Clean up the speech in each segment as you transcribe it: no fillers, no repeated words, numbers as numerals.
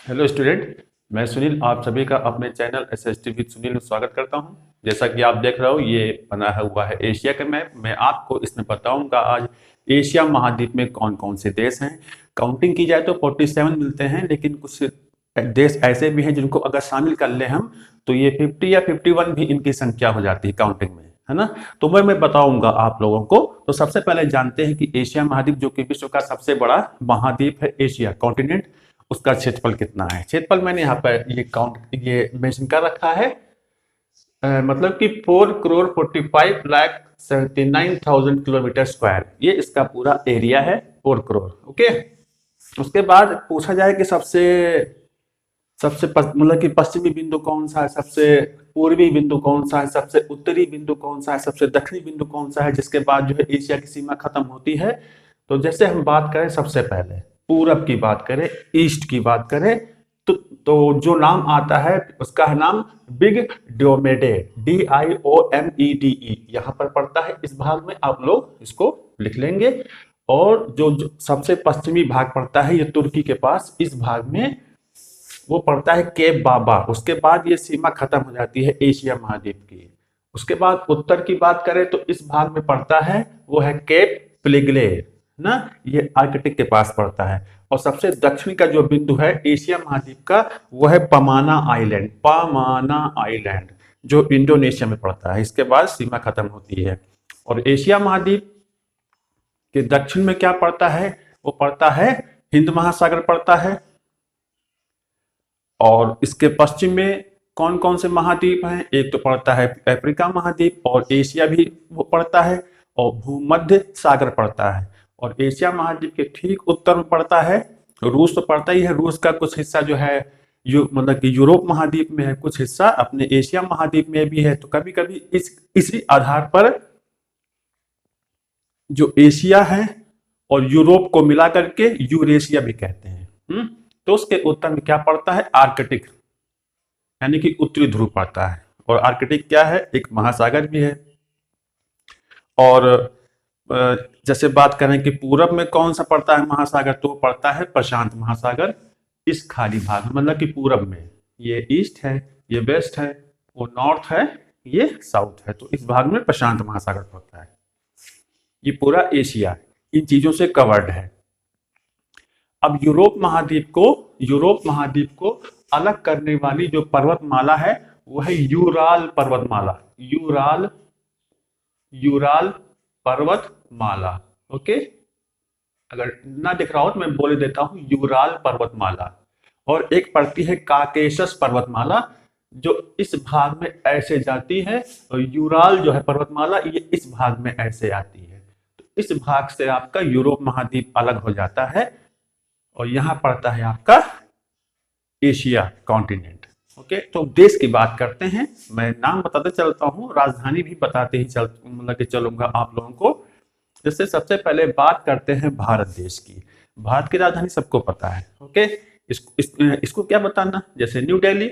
Hello student. मैं सुनील आप सभी का अपने चैनल एसएसटी विद सुनील में स्वागत करता हूं। जैसा कि आप देख रहे हो ये बना हुआ है एशिया का मैप। मैं आपको इसमें बताऊंगा आज एशिया महाद्वीप में कौन कौन से देश हैं। काउंटिंग की जाए तो 47 मिलते हैं, लेकिन कुछ देश ऐसे भी हैं जिनको अगर शामिल कर ले हम तो ये 50 या 51 भी इनकी संख्या हो जाती है काउंटिंग में, है ना। तो मैं बताऊंगा आप लोगों को। तो सबसे पहले जानते हैं कि एशिया महाद्वीप जो कि विश्व का सबसे बड़ा महाद्वीप है, एशिया कॉन्टिनेंट, उसका क्षेत्रफल कितना है। क्षेत्रफल मैंने यहाँ पर ये मेंशन कर रखा है। मतलब कि 4,45,79,000 किलोमीटर स्क्वायर, ये इसका पूरा एरिया है, 4 करोड़। ओके। उसके बाद पूछा जाए कि सबसे सबसे मतलब कि पश्चिमी बिंदु कौन सा है, सबसे पूर्वी बिंदु कौन सा है, सबसे उत्तरी बिंदु कौन सा है, सबसे दक्षिणी बिंदु कौन सा है, जिसके बाद जो है एशिया की सीमा खत्म होती है। तो जैसे हम बात करें, सबसे पहले पूरब की बात करें, ईस्ट की बात करें, तो जो नाम आता है उसका नाम बिग डियोमेडे, DIOMEDE यहाँ पर पड़ता है। इस भाग में आप लोग इसको लिख लेंगे। और जो सबसे पश्चिमी भाग पड़ता है, ये तुर्की के पास, इस भाग में वो पड़ता है केप बाबा। उसके बाद ये सीमा खत्म हो जाती है एशिया महाद्वीप की। उसके बाद उत्तर की बात करें तो इस भाग में पड़ता है, वो है केप प्लेगले ना, ये आर्कटिक के पास पड़ता है। और सबसे दक्षिण का जो बिंदु है एशिया महाद्वीप का, वो है पमाना आइलैंड, पामाना आइलैंड, जो इंडोनेशिया में पड़ता है। इसके बाद सीमा खत्म होती है। और एशिया महाद्वीप के दक्षिण में क्या पड़ता है, वो पड़ता है हिंद महासागर पड़ता है। और इसके पश्चिम में कौन कौन से महाद्वीप हैं, एक तो पड़ता है अफ्रीका महाद्वीप, और एशिया भी वो पड़ता है, और भूमध्य सागर पड़ता है। और एशिया महाद्वीप के ठीक उत्तर में पड़ता है रूस, तो पड़ता ही है। रूस का कुछ हिस्सा जो है मतलब कि यूरोप महाद्वीप में है, कुछ हिस्सा अपने एशिया महाद्वीप में भी है। तो कभी कभी इसी आधार पर जो एशिया है और यूरोप को मिला करके यूरेशिया भी कहते हैं। तो उसके उत्तर में क्या पड़ता है, आर्कटिक, यानी कि उत्तरी ध्रुव पड़ता है। और आर्कटिक क्या है, एक महासागर भी है। और जैसे बात करें कि पूरब में कौन सा पड़ता है महासागर, तो पड़ता है प्रशांत महासागर इस खाली भाग में, मतलब कि पूरब में। ये ईस्ट है, ये वेस्ट है, वो नॉर्थ है, ये साउथ है। तो इस भाग में प्रशांत महासागर पड़ता है। ये पूरा एशिया इन चीजों से कवर्ड है। अब यूरोप महाद्वीप को अलग करने वाली जो पर्वतमाला है, वो है यूराल पर्वतमाला। यूराल पर्वतमाला। ओके। अगर ना दिख रहा हो तो मैं बोल देता हूं, यूराल पर्वतमाला। और एक पड़ती है काकेशस पर्वतमाला, जो इस भाग में ऐसे जाती है। और यूराल जो है पर्वतमाला, ये इस भाग में ऐसे आती है। तो इस भाग से आपका यूरोप महाद्वीप अलग हो जाता है, और यहां पड़ता है आपका एशिया कॉन्टिनेंट। ओके। तो देश की बात करते हैं। मैं नाम बताते चलता हूं, राजधानी भी बताते ही मतलब कि चलूंगा आप लोगों को। जैसे सबसे पहले बात करते हैं भारत देश की। भारत की राजधानी सबको पता है। ओके। इसको क्या बताना, जैसे न्यू दिल्ली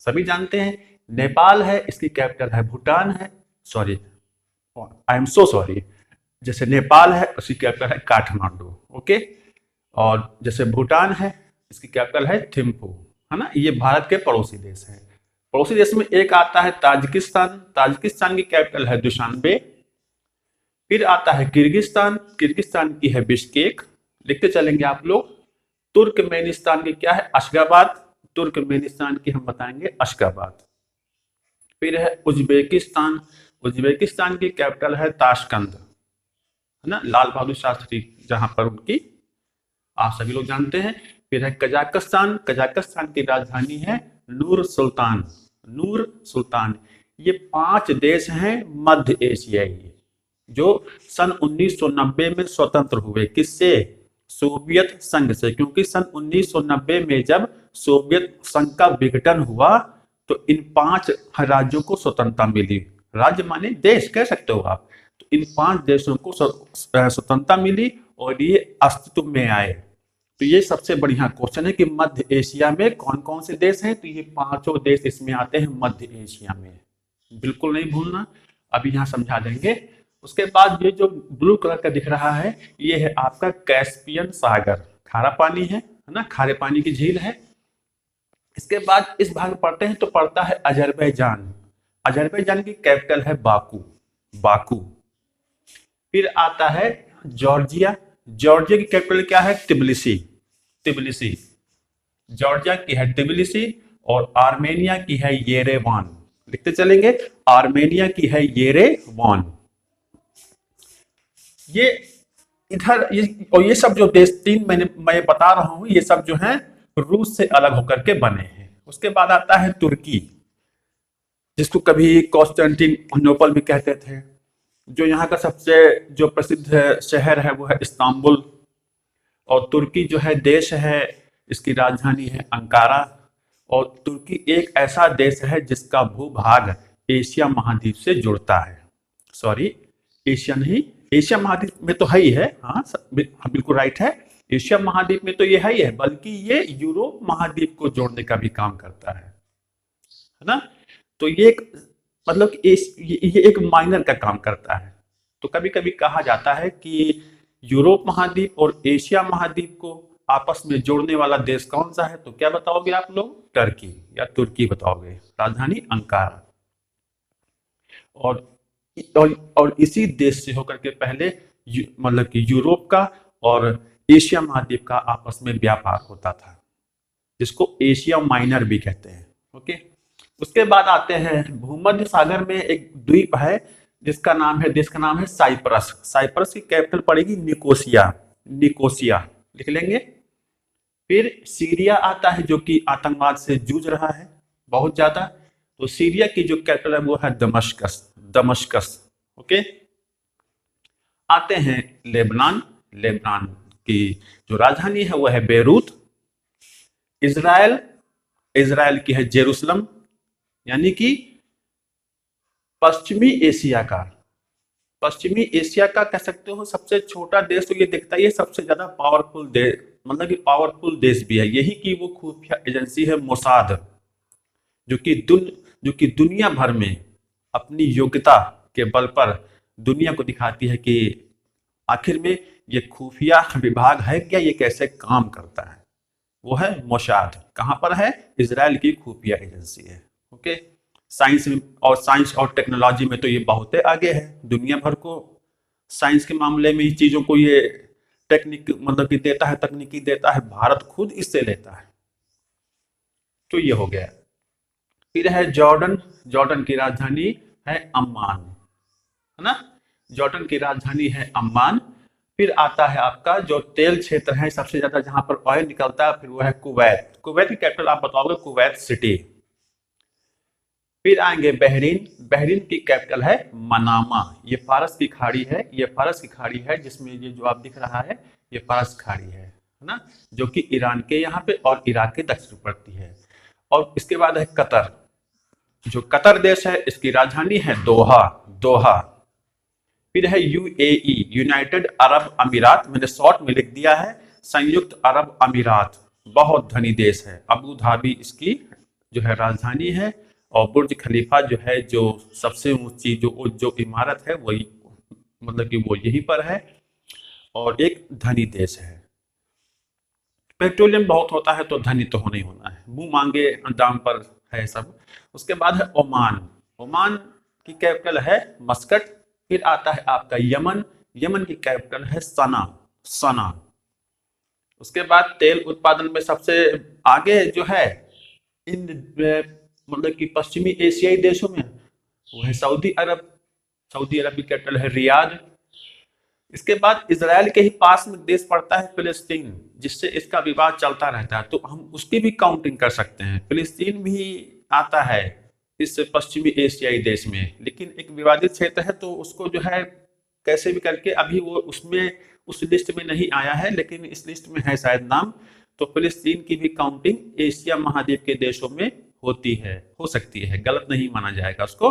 सभी जानते हैं। नेपाल है, इसकी कैपिटल है भूटान है, sorry, I am so sorry. जैसे नेपाल है, उसकी कैपिटल है काठमांडू। ओके। और जैसे भूटान है, इसकी कैपिटल है थिम्पू, है ना। ये भारत के पड़ोसी देश हैं। पड़ोसी देश में एक आता है ताजिकिस्तान। ताजिकिस्तान की कैपिटल है दुशानबे। फिर आता है किर्गिस्तान। किर्गिस्तान की है बिश्केक, लिखते चलेंगे आप लोग। तुर्कमेनिस्तान की क्या है, अशगाबाद। तुर्कमेनिस्तान की हम बताएंगे अशगाबाद। फिर है उज्बेकिस्तान। उज्बेकिस्तान की कैपिटल है ताशकंद, है ना, लाल बहादुर शास्त्री जहां पर उनकी आप सभी लोग जानते हैं। फिर है कजाकिस्तान। कजाकिस्तान की राजधानी है नूर सुल्तान। नूर सुल्तान। ये 5 देश हैं मध्य एशियाई, जो सन 1990 में स्वतंत्र हुए। किससे, सोवियत संघ से। क्योंकि सन 1990 में जब सोवियत संघ का विघटन हुआ, तो इन 5 राज्यों को स्वतंत्रता मिली। राज्य माने देश कह सकते हो आप। तो इन 5 देशों को स्वतंत्रता मिली और ये अस्तित्व में आए। तो ये सबसे बढ़िया क्वेश्चन है कि मध्य एशिया में कौन कौन से देश हैं, तो ये 5 देश इसमें आते हैं मध्य एशिया में। बिल्कुल नहीं भूलना, अभी यहां समझा देंगे। उसके बाद ये जो ब्लू कलर का दिख रहा है, ये है आपका कैस्पियन सागर। खारा पानी है ना, खारे पानी की झील है। इसके बाद इस भाग में पढ़ते हैं तो पढ़ता है अजरबैजान। अजरबैजान की कैपिटल है बाकू, बाकू। फिर आता है जॉर्जिया। जॉर्जिया की कैपिटल क्या है? तिबिलिसी, तिबिलिसी। जॉर्जिया की है तिबिलिसी और आर्मेनिया की है येरेवान। लिखते चलेंगे, आर्मेनिया की है येरेवान। ये इधर ये, और ये सब जो देश तीन मैं बता रहा हूं, ये सब जो है रूस से अलग होकर के बने हैं। उसके बाद आता है तुर्की, जिसको कभी कॉन्स्टेंटिनोपल भी कहते थे। जो यहाँ का सबसे जो प्रसिद्ध शहर है वो है इस्तांबुल। और तुर्की जो है देश है, इसकी राजधानी है अंकारा। और तुर्की एक ऐसा देश है जिसका भूभाग एशिया महाद्वीप से जुड़ता है। सॉरी, एशिया नहीं, एशिया महाद्वीप में तो है ही है, हाँ बिल्कुल राइट है। एशिया महाद्वीप में तो ये है ही है, बल्कि ये यूरोप महाद्वीप को जोड़ने का भी काम करता है ना। तो ये एक मतलब ये एक माइनर का काम करता है। तो कभी कभी कहा जाता है कि यूरोप महाद्वीप और एशिया महाद्वीप को आपस में जोड़ने वाला देश कौन सा है? तो क्या बताओगे आप लोग? टर्की या तुर्की बताओगे, राजधानी अंकारा। और इसी देश से होकर के पहले मतलब कि यूरोप का और एशिया महाद्वीप का आपस में व्यापार होता था, जिसको एशिया माइनर भी कहते हैं। ओके, उसके बाद आते हैं भूमध्य सागर में एक द्वीप है जिसका नाम है, देश का नाम है साइप्रस। साइप्रस की कैपिटल पड़ेगी निकोसिया, निकोसिया लिख लेंगे। फिर सीरिया आता है जो कि आतंकवाद से जूझ रहा है बहुत ज्यादा। तो सीरिया की जो कैपिटल है वो है दमश्कस, दमश्कस। ओके, आते हैं लेबनान। लेबनान की जो राजधानी है वो है बेरूत। इजराइल, इजराइल की है जेरूसलम, यानी कि पश्चिमी एशिया का, पश्चिमी एशिया का कह सकते हो सबसे छोटा देश। तो ये दिखता है ये सबसे ज्यादा पावरफुल देश, मतलब कि पावरफुल देश भी है। यही की वो खुफिया एजेंसी है मोसाद, जो कि दुनिया भर में अपनी योग्यता के बल पर दुनिया को दिखाती है कि आखिर में ये खुफिया विभाग है क्या, ये कैसे काम करता है। वो है मोसाद। कहां पर है? इजराइल की खुफिया एजेंसी है। ओके, साइंस और टेक्नोलॉजी में तो ये बहुत आगे है। दुनिया भर को साइंस के मामले में ही चीजों को ये टेक्निक मतलब कि देता है, तकनीकी देता है। भारत खुद इससे लेता है। तो ये हो गया। फिर है जॉर्डन। जॉर्डन की राजधानी है अम्मान, है ना। जॉर्डन की राजधानी है अम्मान। फिर आता है आपका जो तेल क्षेत्र है सबसे ज्यादा जहां पर ऑयल निकलता है, फिर वो है कुवैत। कुवैत की कैपिटल आप बताओगे? Kuwait city. फिर आएंगे बहरीन। बहरीन की कैपिटल है मनामा। ये फारस की खाड़ी है, ये फारस की खाड़ी है जिसमें ये जो आप दिख रहा है ये फारस खाड़ी है ना, जो कि ईरान के यहाँ पे और इराक के दक्षिण पड़ती है। और इसके बाद है कतर। जो कतर देश है इसकी राजधानी है दोहा, दोहा। फिर है यूएई, यूनाइटेड अरब अमीरात। मैंने शॉर्ट में लिख दिया है संयुक्त अरब अमीरात। बहुत धनी देश है। अबू धाबी इसकी जो है राजधानी है। और बुर्ज खलीफा जो है, जो सबसे ऊंची जो इमारत है वही मतलब कि वो यहीं पर है। और एक धनी देश है। पेट्रोलियम बहुत होता है तो धनी तो होना ही होना है, मुंह मांगे दाम पर है सब। उसके बाद है ओमान। ओमान की कैपिटल है मस्कट। फिर आता है आपका यमन। यमन की कैपिटल है सना, सना। उसके बाद तेल उत्पादन में सबसे आगे जो है इन मतलब कि पश्चिमी एशियाई देशों में वो है सऊदी अरब। सऊदी अरब की कैपिटल है रियाद। इसके बाद इसराइल के ही पास में देश पड़ता है फिलिस्तीन, जिससे इसका विवाद चलता रहता है। तो हम उसकी भी काउंटिंग कर सकते हैं। फिलिस्तीन भी आता है इस पश्चिमी एशियाई देश में, लेकिन एक विवादित क्षेत्र है तो उसको जो है कैसे भी करके अभी वो उसमें उस लिस्ट में नहीं आया है, लेकिन इस लिस्ट में है शायद नाम। तो फिलिस्तीन की भी काउंटिंग एशिया महाद्वीप के देशों में होती है, हो सकती है, गलत नहीं माना जाएगा उसको।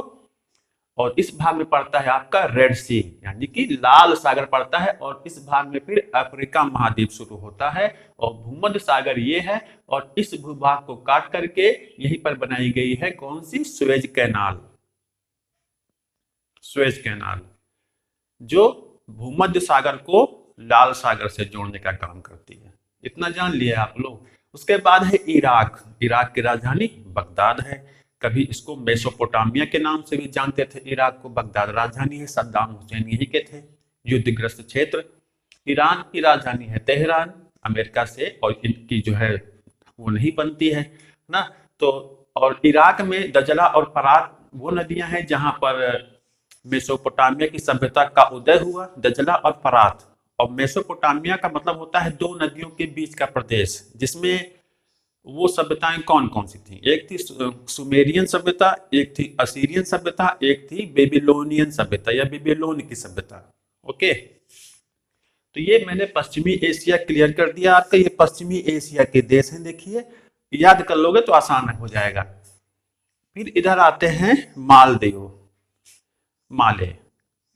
और इस भाग में पड़ता है आपका रेड सी, यानी कि लाल सागर पड़ता है। और इस भाग में फिर अफ्रीका महाद्वीप शुरू होता है और भूमध्य सागर ये है। और इस भूभाग को काट करके यहीं पर बनाई गई है कौन सी? सुएज कैनाल, सुएज कैनाल, जो भूमध्य सागर को लाल सागर से जोड़ने का काम करती है। इतना जान लिया आप लोग। उसके बाद है इराक। इराक की राजधानी बगदाद है। कभी इसको मेसोपोटामिया के नाम से भी जानते थे। इराक को बगदाद राजधानी है। सद्दाम हुसैन यही के थे। युद्धग्रस्त क्षेत्र। ईरान की राजधानी है तेहरान। अमेरिका से और इनकी जो है वो नहीं बनती है ना। तो और इराक में दजला और फरात वो नदियां हैं जहां पर मेसोपोटामिया की सभ्यता का उदय हुआ। दजला और फरात। और मेसोपोटामिया का मतलब होता है दो नदियों के बीच का प्रदेश, जिसमें वो सभ्यताएं कौन कौन सी थी? एक थी सुमेरियन सभ्यता, एक थी असीरियन सभ्यता, एक थी बेबीलोनियन सभ्यता या बेबीलोन की सभ्यता। ओके, तो ये मैंने पश्चिमी एशिया क्लियर कर दिया आपका। ये पश्चिमी एशिया के देश हैं, देखिए याद कर लोगे तो आसान हो जाएगा। फिर इधर आते हैं मालदीव। माले,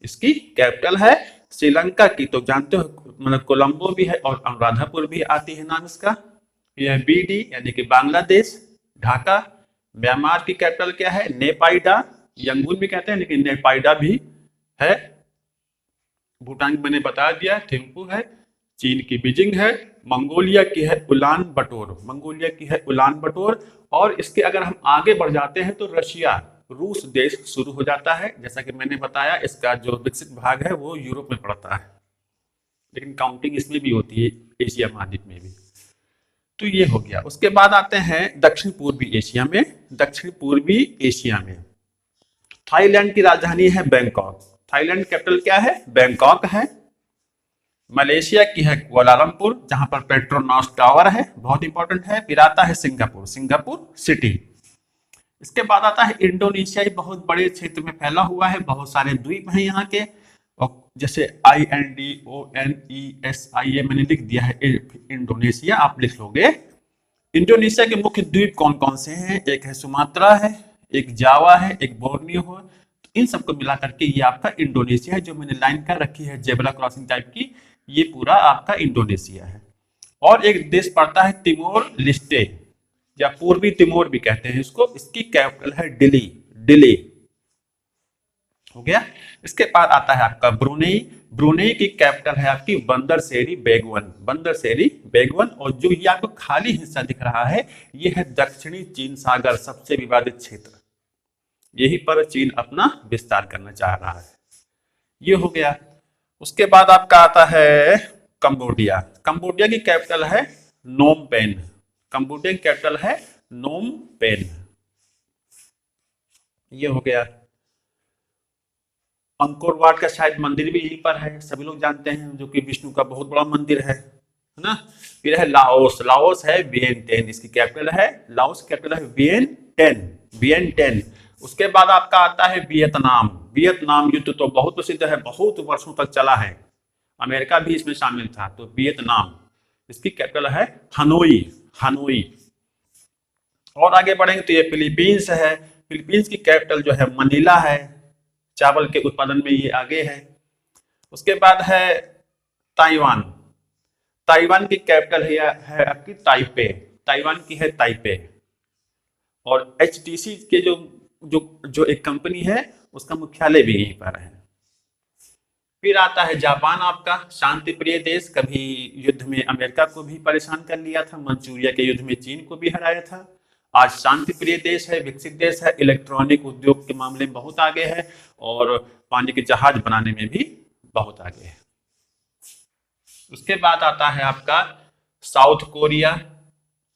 इसकी कैपिटल है श्रीलंका की, तो जानते हो मतलब कोलंबो भी है और अनुराधापुर भी आती है नाम इसका। यह बीडी यानी कि बांग्लादेश। ढाका। म्यांमार की कैपिटल क्या है? नेपाइडा। यंगून भी कहते हैं लेकिन नेपाइडा भी है। भूटान मैंने बता दिया, थिम्पू है। चीन की बीजिंग है। मंगोलिया की है उलान बटोर। मंगोलिया की है उलान बटोर। और इसके अगर हम आगे बढ़ जाते हैं तो रशिया, रूस देश शुरू हो जाता है। जैसा कि मैंने बताया इसका जो विकसित भाग है वो यूरोप में पड़ता है, लेकिन काउंटिंग इसमें भी होती है एशिया महाद्वीप में भी। तो ये हो गया। उसके बाद आते हैं दक्षिण पूर्वी एशिया में। दक्षिण पूर्वी एशिया में थाईलैंड की राजधानी है बैंकॉक। थाईलैंड कैपिटल क्या है? बैंकॉक है। मलेशिया की है कुआलालंपुर, जहां पर पेट्रोनास टावर है, बहुत इंपॉर्टेंट है। फिर आता है सिंगापुर, सिंगापुर सिटी। इसके बाद आता है इंडोनेशिया। ये बहुत बड़े क्षेत्र में फैला हुआ है, बहुत सारे द्वीप हैं यहाँ के। और जैसे INDONESI ये मैंने लिख दिया है इंडोनेशिया, आप लिख लोगे। इंडोनेशिया के मुख्य द्वीप कौन कौन से हैं? एक है सुमात्रा है, एक जावा है, एक बोर्नियो है। तो इन सबको मिला करके ये आपका इंडोनेशिया है। जो मैंने लाइन कर रखी है जेब्रा क्रॉसिंग टाइप की, ये पूरा आपका इंडोनेशिया है। और एक देश पड़ता है तिमोर लिस्टे या पूर्वी तिमोर भी कहते हैं इसको। इसकी कैपिटल है दिल्ली। दिल्ली हो गया। इसके बाद आता है आपका ब्रुनेई। ब्रुनेई की कैपिटल है आपकी बंदर सेरी बेगवन। बंदर सेरी बेगवन। और जो ये आपको खाली हिस्सा दिख रहा है ये है दक्षिणी चीन सागर, सबसे विवादित क्षेत्र। यही पर चीन अपना विस्तार करना चाह रहा है। ये हो गया। उसके बाद आपका आता है कंबोडिया। कंबोडिया की कैपिटल है नोम पेन। कंबोडिया की कैपिटल है नोम पेन। ये हो गया। अंकोर वाट का शायद मंदिर भी यहीं पर है, सभी लोग जानते हैं, जो कि विष्णु का बहुत बड़ा मंदिर है ना। फिर है लाओस। लाओस है वियेनटेन, इसकी कैपिटल है। लाओस कैपिटल है वियेनटेन। वियेनटेन। उसके बाद आपका आता है वियतनाम। वियतनाम युद्ध तो बहुत प्रसिद्ध है, बहुत वर्षों तक चला है। अमेरिका भी इसमें शामिल था। तो वियतनाम, इसकी कैपिटल है हनोई। हनोई। और आगे बढ़ेंगे तो ये फिलीपींस है। फिलीपींस की कैपिटल जो है मनीला है। चावल के उत्पादन में ये आगे है। उसके बाद है ताइवान। ताइवान की कैपिटल है आपकी ताइपे। ताइवान की है ताइपे। और HTC के जो जो जो एक कंपनी है उसका मुख्यालय भी यहीं पर है। फिर आता है जापान, आपका शांति प्रिय देश। कभी युद्ध में अमेरिका को भी परेशान कर लिया था, मंचूरिया के युद्ध में चीन को भी हराया था। आज शांति प्रिय देश है, विकसित देश है, इलेक्ट्रॉनिक उद्योग के मामले में बहुत आगे है और पानी के जहाज बनाने में भी बहुत आगे है। उसके बाद आता है आपका साउथ कोरिया।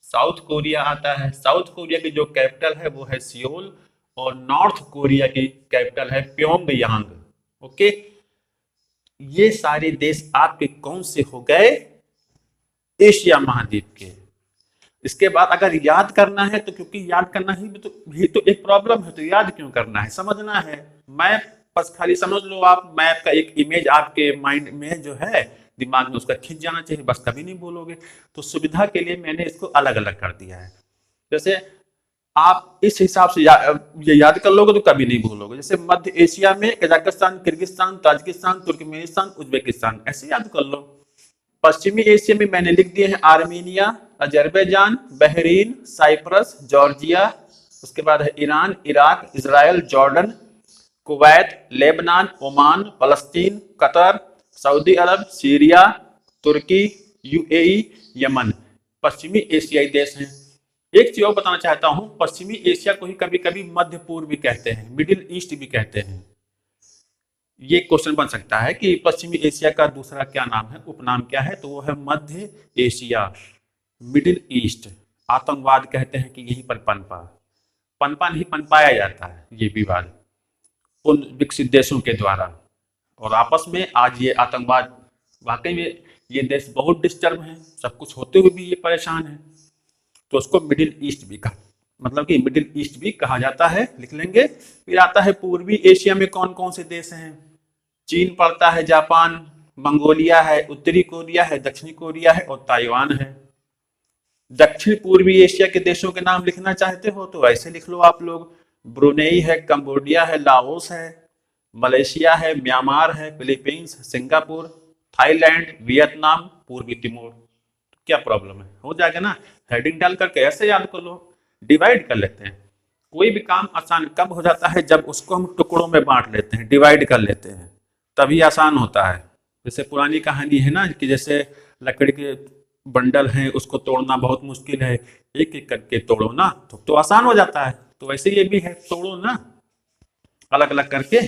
साउथ कोरिया आता है। साउथ कोरिया की जो कैपिटल है वो है सियोल और नॉर्थ कोरिया की कैपिटल है प्योंगयांग। ओके, ये सारे देश आपके कौन से हो गए? एशिया महाद्वीप के। इसके बाद अगर याद करना है तो, क्योंकि याद करना ही तो एक प्रॉब्लम है, तो याद क्यों करना है? समझना है। मैप बस खाली समझ लो आप। मैप का एक इमेज आपके माइंड में जो है, दिमाग में उसका खिंच जाना चाहिए, बस कभी नहीं भूलोगे। तो सुविधा के लिए मैंने इसको अलग अलग कर दिया है। जैसे आप इस हिसाब से ये याद कर लोगे तो कभी नहीं भूलोगे। जैसे मध्य एशिया में Kazakhstan, Kyrgyzstan, Tajikistan, Turkmenistan, Uzbekistan, ऐसे याद कर लो। पश्चिमी एशिया में मैंने लिख दिए हैं Armenia, Azerbaijan, Bahrain, Cyprus, Georgia. उसके बाद है Iran, Iraq, Israel, Jordan, Kuwait, Lebanon, Oman, फलस्तीन, Qatar, Saudi Arab, Syria, Turkey, UAE, Yemen. पश्चिमी एशियाई देश हैं। एक चीज और बताना चाहता हूं, पश्चिमी एशिया को ही कभी कभी मध्य पूर्व भी कहते हैं, मिडिल ईस्ट भी कहते हैं। ये क्वेश्चन बन सकता है कि पश्चिमी एशिया का दूसरा क्या नाम है, उपनाम क्या है, तो वो है मध्य एशिया, मिडिल ईस्ट। आतंकवाद कहते हैं कि यहीं पर पनपा पनपा नहीं पनपाया जाता है ये विवाद उन विकसित देशों के द्वारा, और आपस में आज ये आतंकवाद, वाकई में ये देश बहुत डिस्टर्ब है, सब कुछ होते हुए भी ये परेशान है, तो उसको मिडिल ईस्ट भी कहा, मतलब कि मिडिल ईस्ट भी कहा जाता है, लिख लेंगे। फिर आता है पूर्वी एशिया में कौन कौन से देश हैं, चीन पड़ता है, जापान, मंगोलिया है, उत्तरी कोरिया है, दक्षिणी कोरिया है और ताइवान है। दक्षिण पूर्वी एशिया के देशों के नाम लिखना चाहते हो तो ऐसे लिख लो आप लोग, ब्रुनेई है, कंबोडिया है, लाओस है, मलेशिया है, म्यांमार है, फिलीपींस, सिंगापुर, थाईलैंड, वियतनाम, पूर्वी तिमोर। क्या प्रॉब्लम है, हो जाएगा ना। हेडिंग डाल करके ऐसे याद कर लो, डिवाइड कर लेते हैं। कोई भी काम आसान कब हो जाता है, जब उसको हम टुकड़ों में बांट लेते हैं, डिवाइड कर लेते हैं, तभी आसान होता है। जैसे पुरानी कहानी है ना कि जैसे लकड़ी के बंडल हैं, उसको तोड़ना बहुत मुश्किल है, एक एक करके तोड़ो ना तो आसान हो जाता है। तो वैसे ये भी है, तोड़ो ना अलग अलग करके।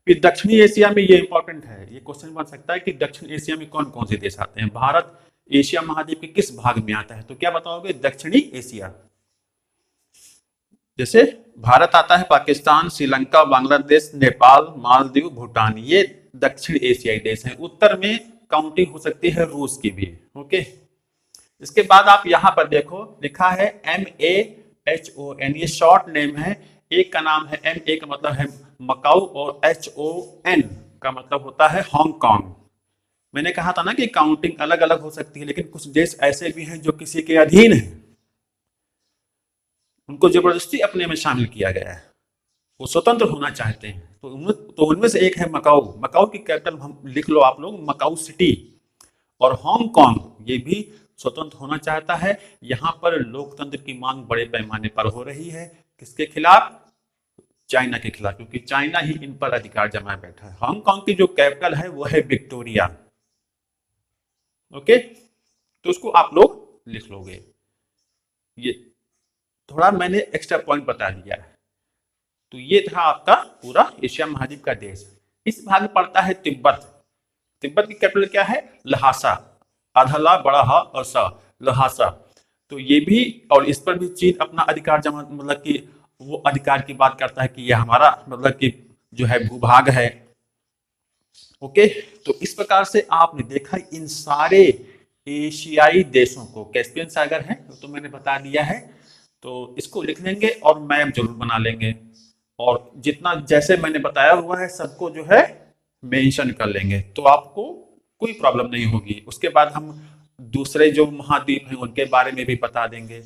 फिर दक्षिणी एशिया में, ये इंपॉर्टेंट है, ये क्वेश्चन बन सकता है कि दक्षिण एशिया में कौन कौन से देश आते हैं। भारत एशिया महाद्वीप के किस भाग में आता है, तो क्या बताओगे, दक्षिणी एशिया। जैसे भारत आता है पाकिस्तान, श्रीलंका, बांग्लादेश, नेपाल, मालदीव, भूटान, ये दक्षिण एशियाई देश हैं। उत्तर में काउंटिंग हो सकती है रूस की भी। ओके, इसके बाद आप यहां पर देखो लिखा है MAHON, ये शॉर्ट नेम है। एक का नाम है MA का मतलब है मकाऊ और HON का मतलब होता है हांगकांग। मैंने कहा था ना कि काउंटिंग अलग अलग हो सकती है, लेकिन कुछ देश ऐसे भी हैं जो किसी के अधीन है, उनको जबरदस्ती अपने में शामिल किया गया है, वो स्वतंत्र होना चाहते हैं। तो उनमें से एक है मकाऊ। मकाऊ की कैपिटल हम लिख लो आप लोग, मकाऊ सिटी। और हांगकांग ये भी स्वतंत्र होना चाहता है। यहाँ पर लोकतंत्र की मांग बड़े पैमाने पर हो रही है, किसके खिलाफ, चाइना के खिलाफ, क्योंकि चाइना ही इन पर अधिकार जमाए बैठा है। हांगकांग की जो कैपिटल है वो है विक्टोरिया। ओके, तो उसको आप लोग लिख लोगे। ये थोड़ा मैंने एक्स्ट्रा पॉइंट बता दिया है। तो ये था आपका पूरा एशिया महाद्वीप का देश। इस भाग में पड़ता है तिब्बत। तिब्बत की कैपिटल क्या है, लहासा, आधा ला बड़ा हा और सा, लहासा। तो ये भी, और इस पर भी चीन अपना अधिकार जमा, मतलब कि वो अधिकार की बात करता है कि ये हमारा मतलब कि जो है भूभाग है। ओके, तो इस प्रकार से आपने देखा इन सारे एशियाई देशों को, कैस्पियन सागर है तो मैंने बता दिया है, तो इसको लिख लेंगे और मैप जरूर बना लेंगे, और जितना जैसे मैंने बताया हुआ है सबको जो है मेंशन कर लेंगे, तो आपको कोई प्रॉब्लम नहीं होगी। उसके बाद हम दूसरे जो महाद्वीप हैं उनके बारे में भी बता देंगे।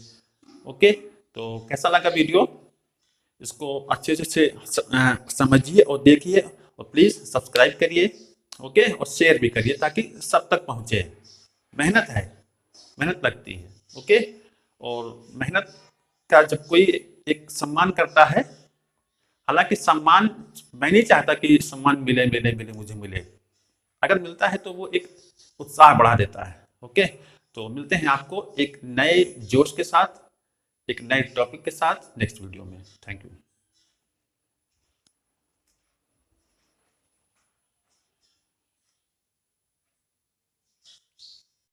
ओके, तो कैसा लगा वीडियो, इसको अच्छे से समझिए और देखिए, और प्लीज सब्सक्राइब करिए। ओके, और शेयर भी करिए ताकि सब तक पहुंचे। मेहनत है, मेहनत लगती है। ओके, और मेहनत का जब कोई एक सम्मान करता है, हालांकि सम्मान मैं नहीं चाहता कि सम्मान मिले मिले मिले मुझे मिले, अगर मिलता है तो वो एक उत्साह बढ़ा देता है। ओके, तो मिलते हैं आपको एक नए जोश के साथ, एक नए टॉपिक के साथ नेक्स्ट वीडियो में। Thank you.